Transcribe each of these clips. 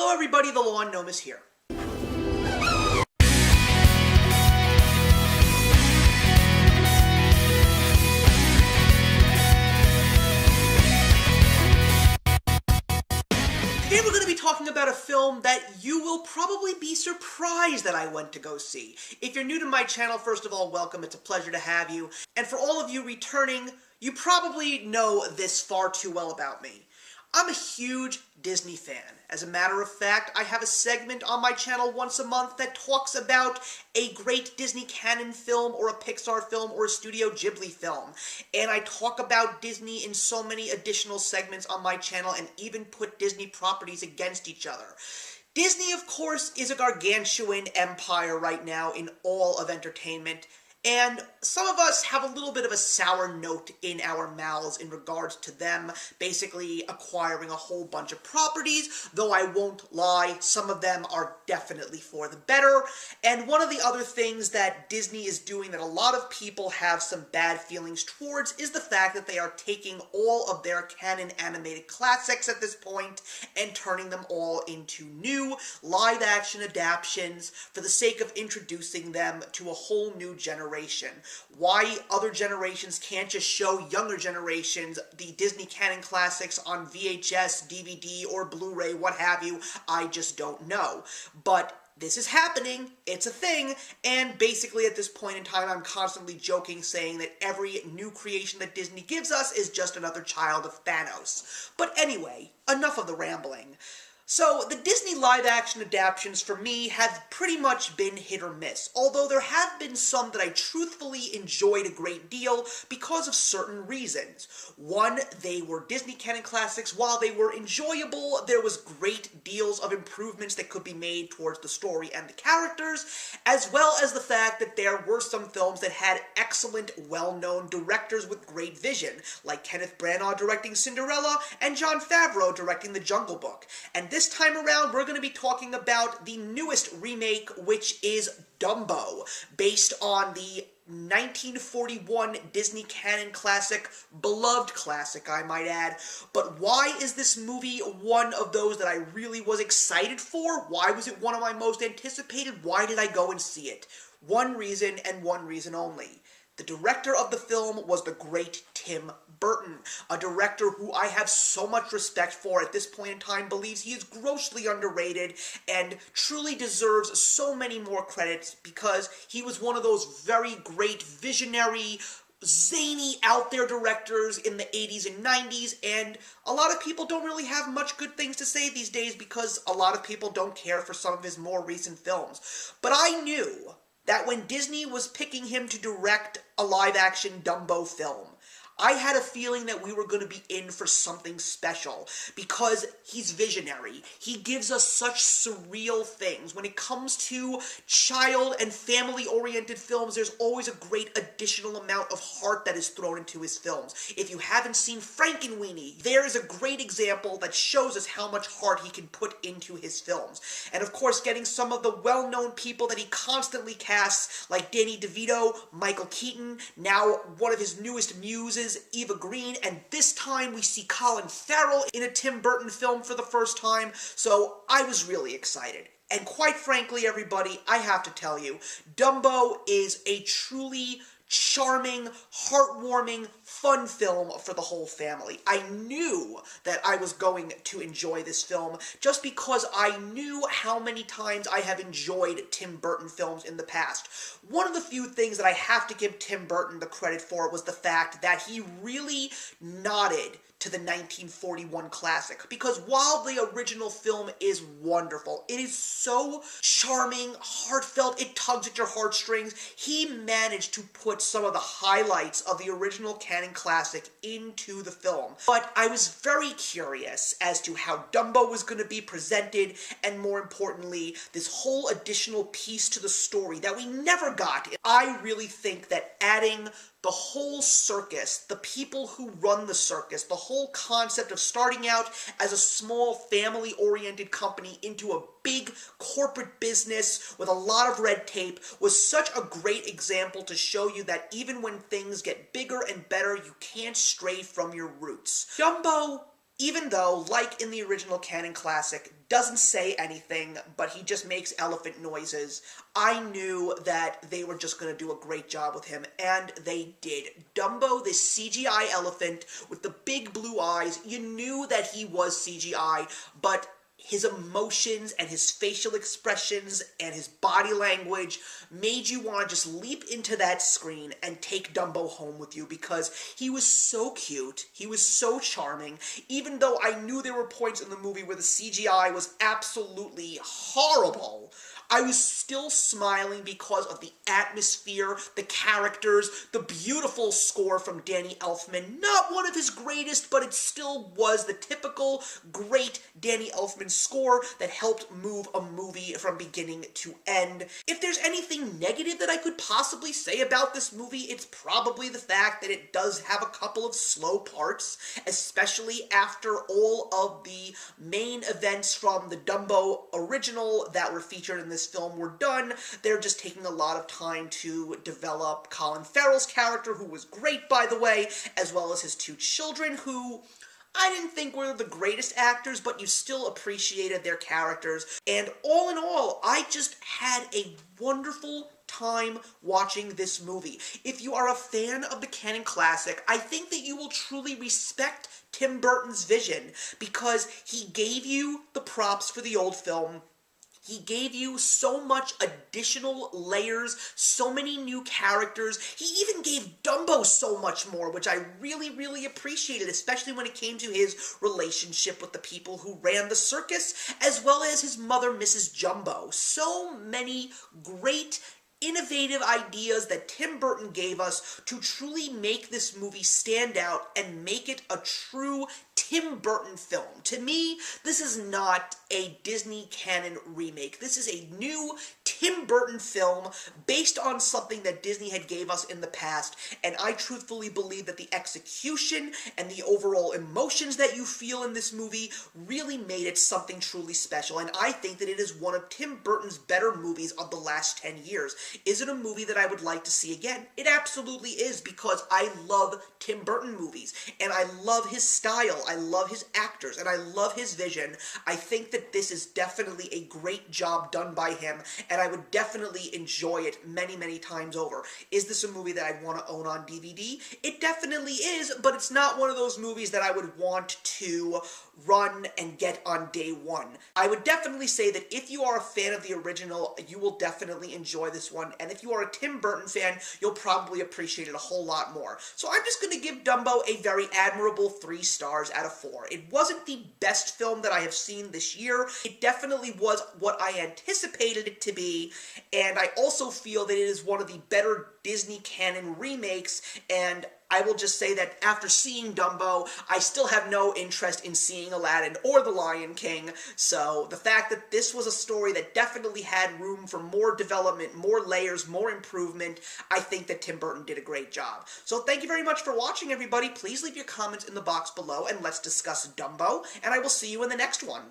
Hello everybody, the Lawn Gnome is here. Today we're going to be talking about a film that you will probably be surprised that I went to go see. If you're new to my channel, first of all, welcome. It's a pleasure to have you. And for all of you returning, you probably know this far too well about me. I'm a huge Disney fan. As a matter of fact, I have a segment on my channel once a month that talks about a great Disney Canon film or a Pixar film or a Studio Ghibli film. And I talk about Disney in so many additional segments on my channel and even put Disney properties against each other. Disney, of course, is a gargantuan empire right now in all of entertainment. And some of us have a little bit of a sour note in our mouths in regards to them basically acquiring a whole bunch of properties, though I won't lie, some of them are definitely for the better. And one of the other things that Disney is doing that a lot of people have some bad feelings towards is the fact that they are taking all of their canon animated classics at this point and turning them all into new live-action adaptions for the sake of introducing them to a whole new generation. Why other generations can't just show younger generations the Disney Canon Classics on VHS, DVD, or Blu-ray, what have you, I just don't know. But this is happening, it's a thing, and basically at this point in time I'm constantly joking saying that every new creation that Disney gives us is just another child of Thanos. But anyway, enough of the rambling. So, the Disney live-action adaptions for me have pretty much been hit or miss, although there have been some that I truthfully enjoyed a great deal because of certain reasons. One, they were Disney Canon Classics. While they were enjoyable, there was great deals of improvements that could be made towards the story and the characters, as well as the fact that there were some films that had excellent, well-known directors with great vision, like Kenneth Branagh directing Cinderella and Jon Favreau directing The Jungle Book. And this time around, we're going to be talking about the newest remake, which is Dumbo, based on the 1941 Disney Canon classic, beloved classic, I might add. But why is this movie one of those that I really was excited for? Why was it one of my most anticipated? Why did I go and see it? One reason, and one reason only. The director of the film was the great Tim Burton, a director who I have so much respect for at this point in time, believes he is grossly underrated, and truly deserves so many more credits because he was one of those very great visionary, zany, out-there directors in the 80s and 90s, and a lot of people don't really have much good things to say these days because a lot of people don't care for some of his more recent films. But I knew that when Disney was picking him to direct a live-action Dumbo film, I had a feeling that we were going to be in for something special, because he's visionary. He gives us such surreal things. When it comes to child and family-oriented films, there's always a great additional amount of heart that is thrown into his films. If you haven't seen Frankenweenie, there is a great example that shows us how much heart he can put into his films. And of course, getting some of the well-known people that he constantly casts, like Danny DeVito, Michael Keaton, now one of his newest muses, Eva Green, and this time we see Colin Farrell in a Tim Burton film for the first time, so I was really excited. And quite frankly, everybody, I have to tell you, Dumbo is a truly charming, heartwarming, fun film for the whole family. I knew that I was going to enjoy this film just because I knew how many times I have enjoyed Tim Burton films in the past. One of the few things that I have to give Tim Burton the credit for was the fact that he really nodded to the 1941 classic, because while the original film is wonderful, it is so charming, heartfelt, it tugs at your heartstrings, he managed to put some of the highlights of the original canon classic into the film. But I was very curious as to how Dumbo was going to be presented, and more importantly, this whole additional piece to the story that we never got. I really think that adding the whole circus, the people who run the circus, the whole concept of starting out as a small family-oriented company into a big corporate business with a lot of red tape was such a great example to show you that even when things get bigger and better, you can't stray from your roots. Dumbo even though, like in the original Canon Classic, doesn't say anything, but he just makes elephant noises, I knew that they were just going to do a great job with him, and they did. Dumbo, this CGI elephant with the big blue eyes, you knew that he was CGI, but his emotions and his facial expressions and his body language made you want to just leap into that screen and take Dumbo home with you, because he was so cute, he was so charming, even though I knew there were points in the movie where the CGI was absolutely horrible. I was still smiling because of the atmosphere, the characters, the beautiful score from Danny Elfman. Not one of his greatest, but it still was the typical great Danny Elfman score that helped move a movie from beginning to end. If there's anything negative that I could possibly say about this movie, it's probably the fact that it does have a couple of slow parts, especially after all of the main events from the Dumbo original that were featured in this film were done. They're just taking a lot of time to develop Colin Farrell's character, who was great, by the way, as well as his two children, who I didn't think were the greatest actors, but you still appreciated their characters. And all in all, I just had a wonderful time watching this movie. If you are a fan of the Canon Classic, I think that you will truly respect Tim Burton's vision, because he gave you the props for the old film. He gave you so much additional layers, so many new characters. He even gave Dumbo so much more, which I really, really appreciated, especially when it came to his relationship with the people who ran the circus, as well as his mother, Mrs. Jumbo. So many great, innovative ideas that Tim Burton gave us to truly make this movie stand out and make it a true Tim Burton film. To me, this is not a Disney Canon remake. This is a new Tim Burton film based on something that Disney had gave us in the past, and I truthfully believe that the execution and the overall emotions that you feel in this movie really made it something truly special, and I think that it is one of Tim Burton's better movies of the last 10 years. Is it a movie that I would like to see again? It absolutely is, because I love Tim Burton movies, and I love his style, I love his actors, and I love his vision. I think that this is definitely a great job done by him, and I would definitely enjoy it many, many times over. Is this a movie that I'd want to own on DVD? It definitely is, but it's not one of those movies that I would want to run and get on day one. I would definitely say that if you are a fan of the original, you will definitely enjoy this one, and if you are a Tim Burton fan, you'll probably appreciate it a whole lot more. So I'm just going to give Dumbo a very admirable 3 stars out of 4. It wasn't the best film that I have seen this year. It definitely was what I anticipated it to be, and I also feel that it is one of the better Disney Canon remakes, and I will just say that after seeing Dumbo, I still have no interest in seeing Aladdin or The Lion King, so the fact that this was a story that definitely had room for more development, more layers, more improvement, I think that Tim Burton did a great job. So thank you very much for watching, everybody. Please leave your comments in the box below, and let's discuss Dumbo, and I will see you in the next one.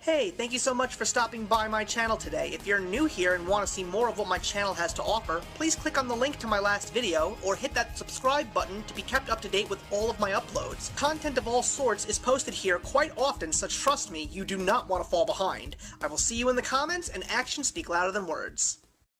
Hey, thank you so much for stopping by my channel today. If you're new here and want to see more of what my channel has to offer, please click on the link to my last video, or hit that subscribe button to be kept up to date with all of my uploads. Content of all sorts is posted here quite often, so trust me, you do not want to fall behind. I will see you in the comments, and actions speak louder than words.